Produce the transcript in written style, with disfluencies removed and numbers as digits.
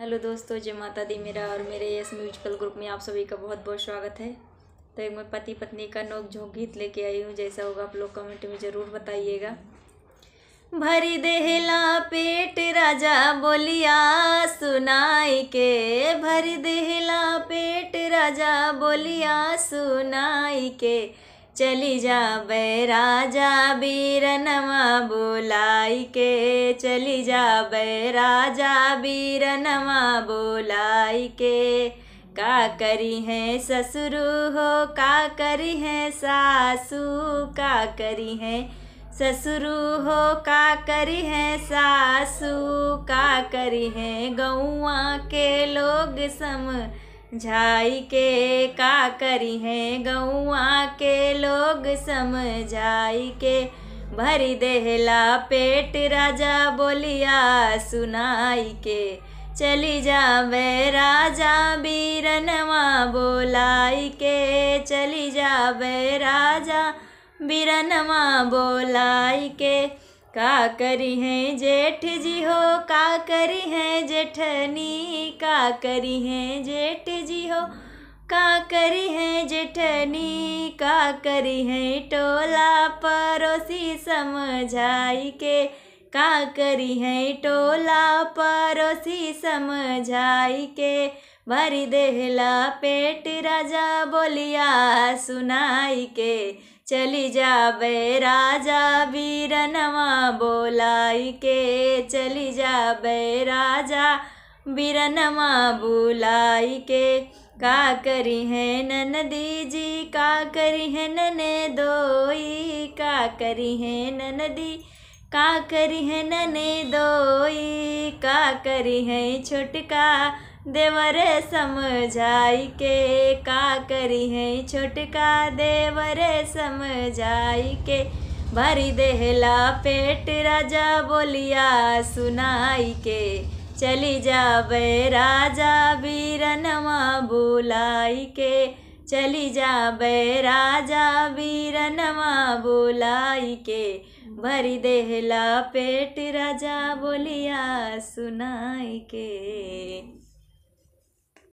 Hello दोस्तों, जय माता दी। मेरा और मेरे यस म्यूजिकल ग्रुप में आप सभी का बहुत बहुत स्वागत है। तो एक मैं पति पत्नी का नोक झोंक गीत लेके आई हूँ। जैसा होगा आप लोग कमेंट में ज़रूर बताइएगा। भरी देहला पेट राजा बोलिया सुनाई के, भरी देहला पेट राजा बोलिया सुनाई के, चली जा बै राजा बीरनमा बोलाई के, चली जा बै राजा बीरनमा बोलाई के। का करी है ससुरु हो, का करी है सासू, का करी है ससुरु हो, का करी है सासू, का करी है गौआ के लोग समझाई के, का करी है गौआ के लोग समझाई के। भरी देहला पेट राजा बोलिया सुनाई के, चली जावे राजा बीरनवा बोलाई के, चली जावे राजा बीरनवा बोलाई के। का करी है जेठ जी हो, का करी है जेठनी, का करी है जेठ जी हो, का करी है जेठनी, का करी है टोला पड़ोसी समझाई के, का करी है टोला पड़ोसी समझाई के। भरी देहला पेट राजा बोलिया सुनाई के, चली जावे राजा बीरनवा बोलाई के, चली जावे राजा बीरनवा बोलाई के। का करी है ननदी जी, का करी है नने दोई, का करी है ननदी, का करी है नने दोई, का करी है छोटका देवर समझाई के, का करी है छोटका देवर समझाई के। भरी देहला पेट राजा बोलिया सुनाई के, चली जावे राजा बीरनवा बोलाई के, चली जावे राजा बीरनवा बोलाई के। भरी देहला पेट राजा बोलिया सुनाई के।